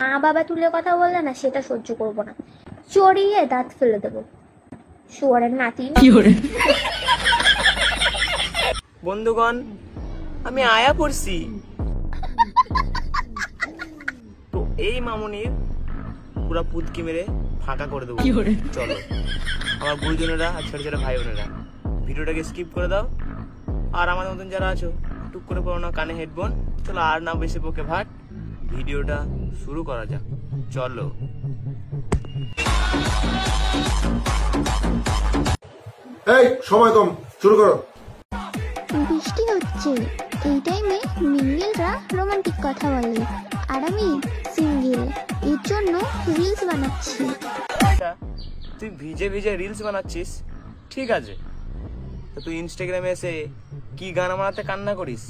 মা বাবা তুলে কথা বললে না সেটা সহ্য করবো না, চড়িয়ে দাঁত ফেলে দেবো। শুয়ারের নাতি। বন্ধুগণ, আমি আয়া পড়ছি। তো এই মামুনির পুরা পুতকি মেরে ফাঁকা করে দেবো। চলো আমার গুরুজনেরা আর ছোট ছোট ভাই বোনেরা, ভিডিওটাকে স্কিপ করে দাও। আর আমাদের মতন যারা আছো টুক করে পড়ো না কানে হেডফোন। চলো আর না বেশি বকে ভাট, ভিডিওটা শুরু করা যাক। চলো। এই সময় কম, শুরু করো। বৃষ্টি হচ্ছে, এই টাইমে মিঙ্গেলরা রোমান্টিক কথা বলে, আর আমি সিঙ্গেল, এর জন্য রিলস বানাচ্ছি। তুই ভিজে ভিজে রিলস বানাচ্ছিস, ঠিক আছে, তো তুই ইনস্টাগ্রামে এসে কি গান বানাতে কান্না করিস?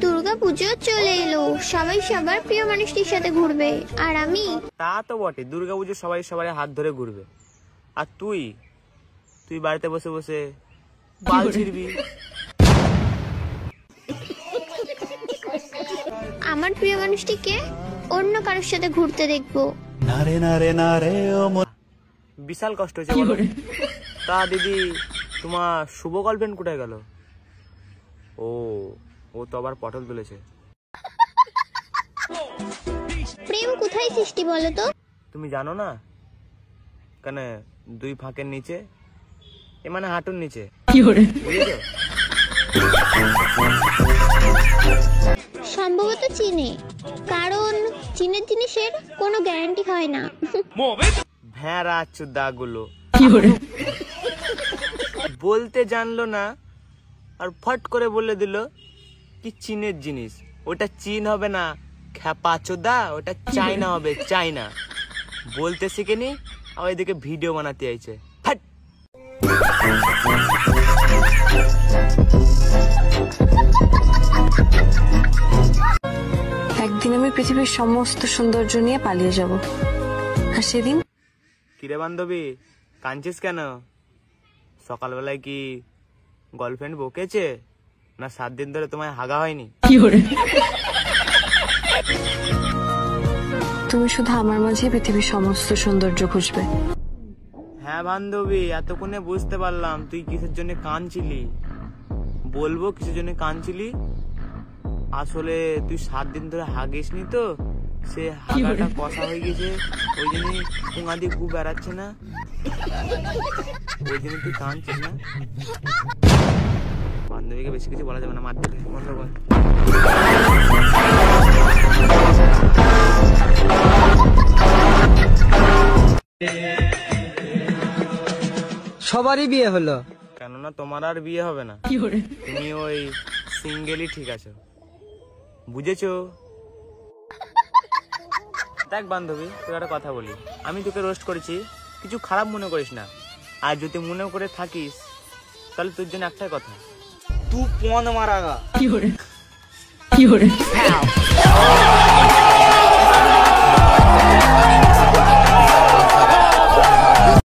দুর্গা পুজো চলে এলো, সবাই সবার প্রিয় মানুষটির সাথে ঘুরবে, আর আমি। তা তো বটে, দুর্গাপুজো সবাই সবাই হাত ধরে ঘুরবে, আর তুই তুই বাড়িতে বসে বসে বাল ছিড়বি। আমার প্রিয় মানুষটিকে অন্য কারোর সাথে ঘুরতে দেখবো। বিশাল কষ্ট হচ্ছে বলো। তা দিদি, তোমার শুভ গার্লফ্রেন্ড কোথায় গেল? ও তো আবার পটল তুলেছে। প্রেম কোথায় সৃষ্টি বলো তো? তুমি জানো না কেন? দুই ফাঁকের নিচে, এ মানে হাঁটুর নিচে, বুঝেছো? সম্ভবত চীনে, কারণ চীনের জিনিসের কোনো গ্যারান্টি হয় না। ভেড়া চুদা গুলো বলতে জানলো না আর ফট করে বলে দিল কি চীনের জিনিস। ওটা চীন হবে না খ্যাপা চোদা, ওটা চাইনা হবে, চাইনা। বলতে শিখেনি, আর এদিকে ভিডিও বানাতে আইছে। ফাট। একদিন আমি পৃথিবীর সমস্ত সৌন্দর্য নিয়ে পালিয়ে যাব, আর সেদিন। কিরে বান্ধবী, কাঁদছিস কেন? সকালবেলায় কি গার্লফ্রেন্ড বকেছে, না 7 দিন ধরে তোমায় হাগা হয়নি? তুমি শুধু আমার মাঝে পৃথিবীর সমস্ত সৌন্দর্য খুঁজবে। হ্যাঁ বান্ধবী, এতক্ষণে বুঝতে পারলাম তুই কিসের জন্য কাঁদছিলি। বলবো কিসের জন্য কাঁদছিলি? আসলে তুই 7 দিন ধরে হাগিসনি তো, সে হাগাটা কষা হয়ে গেছে, ওই জন্যই পুঙা দিয়ে গু বেড়াচ্ছে না, ওই জন্য তুই কাঁদছিস না। বান্ধবীকে বেশি কিছু বলা যাবে না, মার দেবে। বন্ধ কর। সবারই বিয়ে হলো, কেননা তোমার আর বিয়ে হবে না, তুমি ওই সিঙ্গেলই ঠিক আছো, বুঝেছো? দেখ বান্ধবী, তোর একটা কথা বলি, আমি তোকে রোস্ট করেছি, কিছু খারাপ মনে করিস না। আর যদি মনে করে থাকিস তাহলে তোর জন্য একটাই কথা, তুই পন মারাগা।